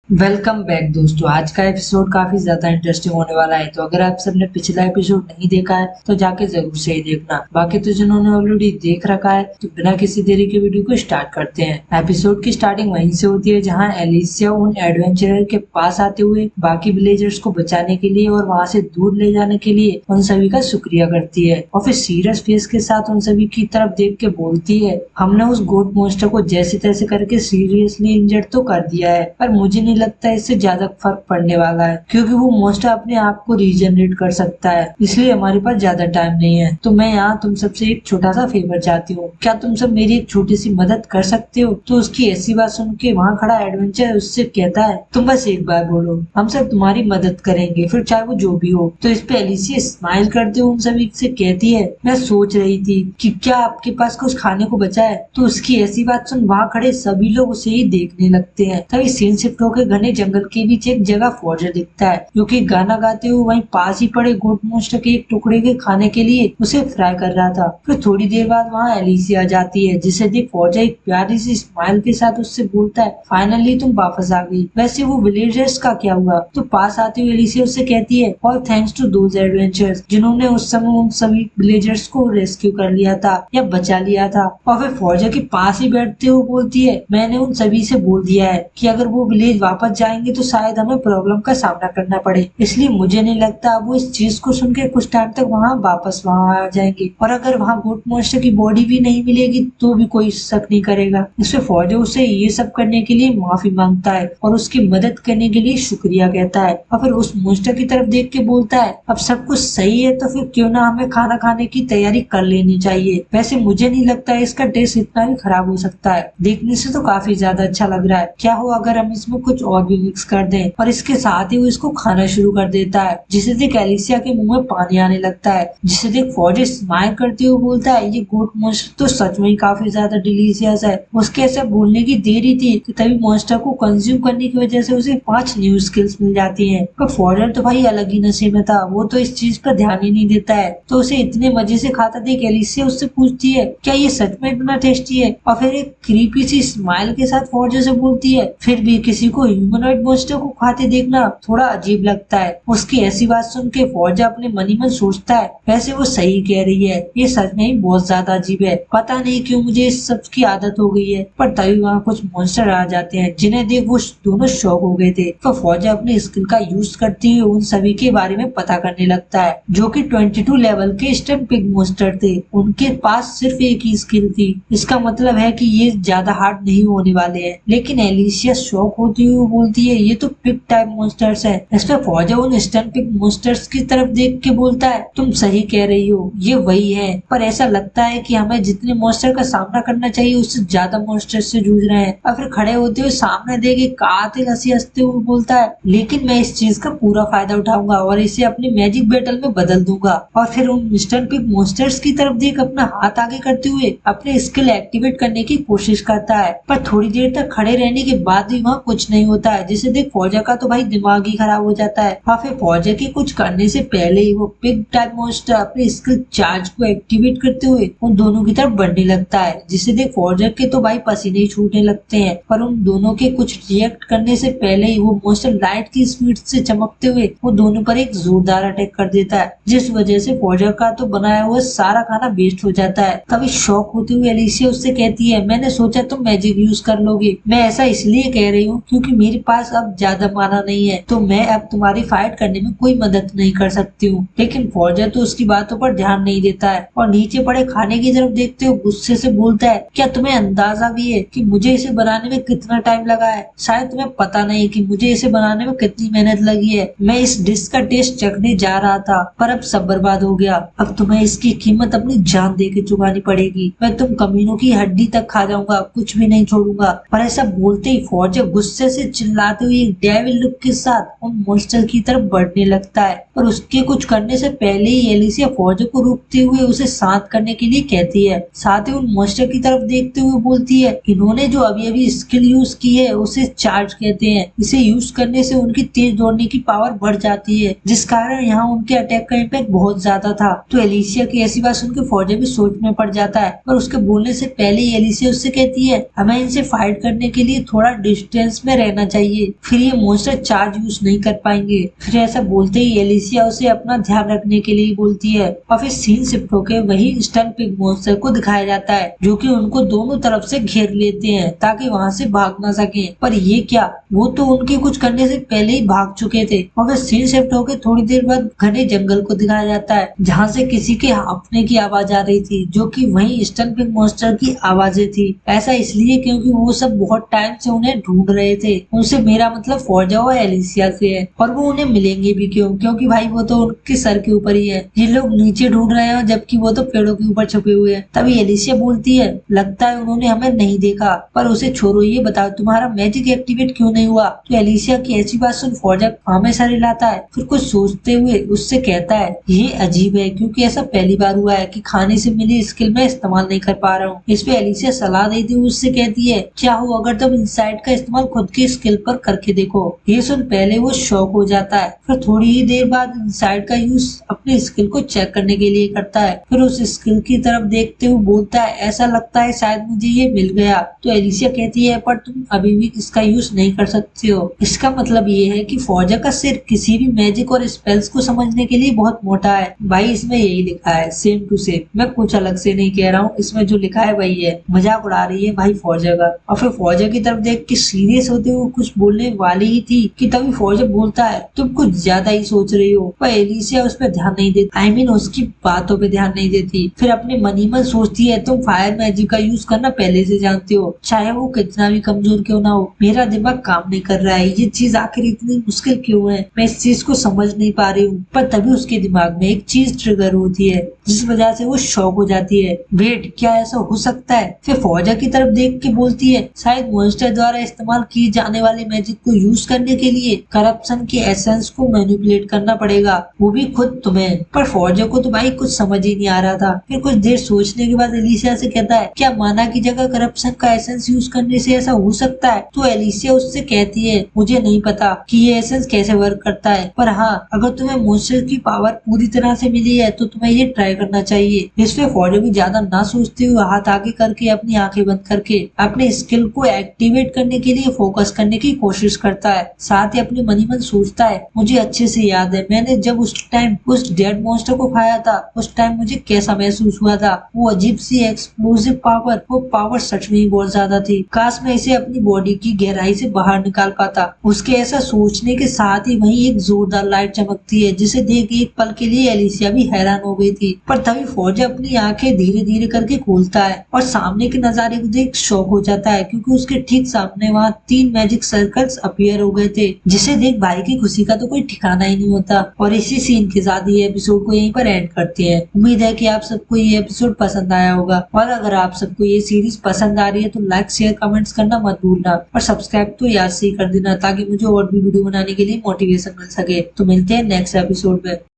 Welcome back दोस्तों। आज का एपिसोड काफी ज्यादा इंटरेस्टिंग होने वाला है। तो अगर आप सबने पिछला एपिसोड नहीं देखा है तो जाके जरूर से ही देखना। बाकी तो जिन्होंने ऑलरेडी देख रखा है तो बिना किसी देरी के वीडियो को स्टार्ट करते हैं। एपिसोड की स्टार्टिंग वहीं से होती है जहां एलिसिया उन एडवेंचरर के पास आते हुए बाकी विलेजर्स को बचाने के लिए और वहां से दूर ले जाने के लिए उन सभी का शुक्रिया करती है और फिर सीरियस फेस के साथ उन सभी की तरफ देख के बोलती है, हमने उस गोट मॉन्स्टर को जैसे तैसे करके सीरियसली इंजर्ड तो कर दिया है, पर मुझे नहीं लगता है इससे ज्यादा फर्क पड़ने वाला है, क्योंकि वो मॉन्स्टर अपने आप को रीजनरेट कर सकता है। इसलिए हमारे पास ज्यादा टाइम नहीं है। तो मैं यहाँ तुम सबसे एक छोटा सा फेवर चाहती हूँ। क्या तुम सब मेरी एक छोटी सी मदद कर सकते हो? तो उसकी ऐसी बात सुन के वहाँ खड़ा एडवेंचर उससे कहता है, तुम बस एक बार बोलो, हम सब तुम्हारी मदद करेंगे, फिर चाहे वो जो भी हो। तो इस पे एलिसिया स्माइल करते हुए उन सभी से कहती है, मैं सोच रही थी कि क्या आपके पास कुछ खाने को बचा है? तो उसकी ऐसी बात सुन वहाँ खड़े सभी लोग उसे ही देखने लगते हैं। तभी सीन शिफ्ट होकर घने जंगल के बीच एक जगह फॉर्जर दिखता है, जो कि गाना गाते हुए वहीं पास ही पड़े गोट मॉन्स्टर के एक टुकड़े के खाने के लिए उसे फ्राई कर रहा था। फिर थोड़ी देर बाद वहाँ एलिसिया आ जाती है, जिसे देख फॉर्जर एक प्यारी सी स्माइल के साथ उससे बोलता है, फाइनली तुम वापस आ गई। वैसे वो विलेजर्स का क्या हुआ? तो पास आते हुए एलिसिया उससे कहती है, all thanks to those adventures जिन्होंने उस समय उन सभी विलेजर्स को रेस्क्यू कर लिया था या बचा लिया था। और फिर फॉर्जर के पास ही बैठते हुए बोलती है, मैंने उन सभी से बोल दिया है कि अगर वो विलेज वापस जाएंगे तो शायद हमें प्रॉब्लम का सामना करना पड़े, इसलिए मुझे नहीं लगता वो इस चीज को सुन के कुछ टाइम तक वापस वहाँ आ जाएंगे। और अगर वहाँ गोट मॉन्स्टर की बॉडी भी नहीं मिलेगी तो भी कोई शक नहीं करेगा। इससे फौजर उसे ये सब करने के लिए माफी मांगता है और उसकी मदद करने के लिए शुक्रिया कहता है और फिर उस मॉन्स्टर की तरफ देख के बोलता है, अब सब कुछ सही है तो फिर क्यों ना हमें खाना खाने की तैयारी कर लेनी चाहिए। वैसे मुझे नहीं लगता है इसका टेस्ट इतना भी खराब हो सकता है, देखने से तो काफी ज्यादा अच्छा लग रहा है। क्या हो अगर हम इसमें कुछ और भी मिक्स कर दें? और इसके साथ ही वो इसको खाना शुरू कर देता है, जिसे देख एलिसिया के मुंह में पानी आने लगता है, जिसे देख फौजी स्माइल करते हुए बोलता है, ये गोट मॉन्स्टर तो सच में ही काफी ज्यादा डिलीशियस है। उसके ऐसा बोलने की देरी थी कि तभी मॉन्स्टर को कंज्यूम करने की वजह से उसे 5 न्यू स्किल्स मिल जाती हैं। पर फॉर्जर तो भाई अलग ही नशे में था, वो तो इस चीज पर ध्यान ही नहीं देता है। तो उसे इतने मजे से खाता देख एलिसिया उससे पूछती है, क्या ये सच में इतना टेस्टी है? और फिर एक क्रीपी सी स्माइल के साथ फॉर्जर से बोलती है, फिर भी किसी को ह्यूमनॉइड मॉन्स्टर को खाते देखना थोड़ा अजीब लगता है। उसकी ऐसी बात सुन के फौजा अपने मन ही मन सोचता है, वैसे वो सही कह रही है, ये सच में ही बहुत ज्यादा अजीब है। पता नहीं क्यों मुझे इस सब की आदत हो गई है। पर तभी वहाँ कुछ मॉन्स्टर आ जाते हैं, जिन्हें देख वो दोनों शॉक हो गए थे। तो फौजा अपनी स्किल का यूज करते हुए उन सभी के बारे में पता करने लगता है, जो कि 22 लेवल के स्टैम्पिंग मॉन्स्टर थे। उनके पास सिर्फ एक ही स्किल थी। इसका मतलब है कि ये ज्यादा हार्ड नहीं होने वाले हैं। लेकिन एलिसिया शॉक होती हुई बोलती है, ये तो पिग टाइप मॉन्स्टर्स है। इस पे फौजा उन स्टन पिग मॉन्स्टर्स की तरफ देख के बोलता है, तुम सही कह रही हो, ये वही है। पर ऐसा लगता है कि हमें जितने मॉन्स्टर का सामना करना चाहिए उससे ज्यादा मॉन्स्टर से जूझ रहे हैं। और फिर खड़े होते हुए सामने देखे कातिल हंसी हंसते हुए बोलता है, लेकिन मैं इस चीज का पूरा फायदा उठाऊंगा और इसे अपनी मैजिक बैटल में बदल दूंगा। और फिर उन स्टन पिग मॉन्स्टर्स की तरफ देख अपना हाथ आगे करते हुए अपने स्किल एक्टिवेट करने की कोशिश करता है। पर थोड़ी देर तक खड़े रहने के बाद भी वहाँ कुछ नहीं होता है, जिसे देख फौजा का तो भाई दिमाग ही खराब हो जाता है। और फिर फौजा के कुछ करने से पहले ही वो पिग टाइप मॉन्स्टर अपने स्किल चार्ज को एक्टिवेट करते हुए उन दोनों की तरफ बढ़ने लगता है, जिसे देख फौजा के तो भाई पसीने ही छूटने लगते हैं। पर उन दोनों के कुछ रिएक्ट करने से पहले ही वो मॉन्स्टर लाइट की स्पीड से चमकते हुए वो दोनों पर एक जोरदार अटैक कर देता है, जिस वजह से फौजा का तो बनाया हुआ सारा खाना वेस्ट हो जाता है। तभी शॉक होते हुए एलिसिया उससे कहती है, मैंने सोचा तुम मैजिक यूज कर लोगे। मैं ऐसा इसलिए कह रही हूँ क्योंकि मेरे पास अब ज्यादा माना नहीं है, तो मैं अब तुम्हारी फाइट करने में कोई मदद नहीं कर सकती हूँ। लेकिन फौजा तो उसकी बातों पर ध्यान नहीं देता है और नीचे पड़े खाने की तरफ देखते हुए गुस्से से बोलता है, क्या तुम्हें अंदाजा भी है कि मुझे इसे बनाने में कितना टाइम लगा है? शायद तुम्हें पता नहीं कि मुझे इसे बनाने में कितनी मेहनत लगी है। मैं इस डिश का टेस्ट चखने जा रहा था, पर अब सब बर्बाद हो गया। अब तुम्हें इसकी कीमत अपनी जान दे के चुकानी पड़ेगी। मैं तुम कमीनों की हड्डी तक खा जाऊंगा, कुछ भी नहीं छोड़ूंगा। पर ऐसा बोलते ही फौजा गुस्से से चिल्लाते हुए एक डेविल लुक के साथ उन मॉन्स्टर की तरफ बढ़ने लगता है। और उसके कुछ करने से पहले ही एलिसिया फौजा को रोकते हुए उसे शांत करने के लिए कहती है। साथ ही उन मॉन्स्टर की तरफ देखते हुए बोलती है, इन्होंने जो अभी अभी स्किल यूज की है उसे चार्ज कहते हैं। इसे यूज करने से उनकी तेज दौड़ने की पावर बढ़ जाती है, जिस कारण यहाँ उनके अटैक का इम्पैक्ट बहुत ज्यादा था। तो एलिसिया की ऐसी बात सुनकर फौजा भी सोच में पड़ जाता है। पर उसके बोलने से पहले ही एलिसिया उससे कहती है, हमें इनसे फाइट करने के लिए थोड़ा डिस्टेंस में रहना रहना चाहिए, फिर ये मॉन्स्टर चार्ज यूज नहीं कर पाएंगे। फिर ऐसा बोलते ही एलिसिया उसे अपना ध्यान रखने के लिए बोलती है और फिर सीन शिफ्ट होकर वही स्टन पिग मॉन्स्टर को दिखाया जाता है जो कि उनको दोनों तरफ से घेर लेते हैं ताकि वहां से भाग ना सके। पर ये क्या, वो तो उनके कुछ करने से पहले ही भाग चुके थे। और फिर सीन शिफ्ट होकर थोड़ी देर बाद घने जंगल को दिखाया जाता है जहाँ से किसी के हाँफने की आवाज आ रही थी जो कि वही स्टन पिग मॉन्स्टर की आवाजें थी। ऐसा इसलिए क्योंकि वो सब बहुत टाइम से उन्हें ढूंढ रहे थे। उनसे मेरा मतलब फौजा और एलिसिया से है, और वो उन्हें मिलेंगे भी क्यों, क्योंकि भाई वो तो उनके सर के ऊपर ही है। ये लोग नीचे ढूंढ रहे हैं जबकि वो तो पेड़ों के ऊपर छुपे हुए हैं। तभी एलिसिया बोलती है लगता है उन्होंने हमें नहीं देखा, पर उसे छोड़ो, ये बताओ तुम्हारा मैजिक एक्टिवेट क्यों नहीं हुआ। तो एलिसिया की ऐसी बात सुन फौजा हमें सर हिलाता है, फिर कुछ सोचते हुए उससे कहता है ये अजीब है क्योंकि ऐसा पहली बार हुआ है कि खाने से मिली स्किल में इस्तेमाल नहीं कर पा रहा हूँ। इस पे एलिसिया सलाह देती हुई उससे कहती है क्या हो अगर तुम इनसाइड का इस्तेमाल खुद की स्किल पर करके देखो। ये सुन पहले वो शॉक हो जाता है, फिर थोड़ी ही देर बाद इनसाइड का यूज अपनी स्किल को चेक करने के लिए करता है। फिर उस स्किल की तरफ देखते हुए बोलता है ऐसा लगता है शायद मुझे ये मिल गया। तो एलिसिया कहती है पर तुम अभी भी इसका यूज नहीं कर सकते हो। इसका मतलब ये है कि फौजा का सिर किसी भी मैजिक और स्पेल्स को समझने के लिए बहुत मोटा है। भाई इसमें यही लिखा है सेम टू सेम, मैं कुछ अलग से नहीं कह रहा हूँ, इसमें जो लिखा है वही है। मजाक उड़ा रही है भाई फौजा का। और फिर फौजा की तरफ देख के सीरियस होते हुए कुछ बोलने वाली ही थी कि तभी फौजा बोलता है तुम कुछ ज्यादा ही सोच रही हो। पर एलिसिया उस पर ध्यान नहीं देती, आई मीन उसकी बातों पे ध्यान नहीं देती। फिर अपने मन ही मन सोचती है तुम फायर मैजिक का यूज करना पहले से जानते हो, चाहे वो कितना भी कमजोर क्यों ना हो। मेरा दिमाग काम नहीं कर रहा है, ये चीज आखिर इतनी मुश्किल क्यों है, मैं इस चीज को समझ नहीं पा रही हूँ। पर तभी उसके दिमाग में एक चीज ट्रिगर होती है जिस वजह से वो शॉक हो जाती है। वेट, क्या ऐसा हो सकता है। फिर फौजा की तरफ देख के बोलती है शायद मॉन्स्टर द्वारा इस्तेमाल किए जाने वाले मैजिक को यूज करने के लिए करप्शन के एसेंस को मैनिपुलेट करना पड़ेगा, वो भी खुद तुम्हें। पर फौजा को तो भाई कुछ समझ ही नहीं आ रहा था। फिर कुछ देर सोचने के बाद एलिसिया से कहता है क्या माना की जगह करप्शन का एसेंस यूज करने से ऐसा हो सकता है। तो एलिसिया उससे कहती है मुझे नहीं पता कि ये एसेंस कैसे वर्क करता है, पर हाँ अगर तुम्हें मॉन्स्टर की पावर पूरी तरह से मिली है तो तुम्हें ये ट्राई करना चाहिए। इसमें फौजा भी ज्यादा ना सोचते हुए हाथ आगे करके अपनी आंखें बंद करके अपने स्किल को एक्टिवेट करने के लिए फोकस करने की कोशिश करता है। साथ ही अपने मन ही मन सोचता है मुझे अच्छे से याद है मैंने जब उस टाइम उस डेड मॉन्स्टर को खाया था उस टाइम मुझे कैसा महसूस हुआ था। वो अजीब सी एक्सप्लोसिव पावर, वो पावर सच में ही बहुत ज्यादा थी। काश मैं इसे अपनी बॉडी की गहराई से बाहर निकाल पाता। उसके ऐसा सोचने के साथ ही वहीं एक जोरदार लाइट चमकती है जिसे देख एक पल के लिए एलिसिया भी हैरान हो गई थी। पर तभी फौजा अपनी आंखें धीरे धीरे करके खोलता है और सामने के नजारे को देख शॉक हो जाता है क्योंकि उसके ठीक सामने वहाँ 3 मैजिक सर्कल्स अपीयर हो गए थे जिसे देख भाई की खुशी का तो कोई ठिकाना ही नहीं होता। और इसी सीन के साथ ये एपिसोड को यहीं पर एंड करते हैं। उम्मीद है कि आप सबको ये एपिसोड पसंद आया होगा, और अगर आप सबको ये सीरीज पसंद आ रही है तो लाइक शेयर कमेंट्स करना मत भूलना, और सब्सक्राइब तो याद से ही कर देना ताकि मुझे और भी वीडियो बनाने के लिए मोटिवेशन मिल सके। तो मिलते हैं नेक्स्ट एपिसोड में।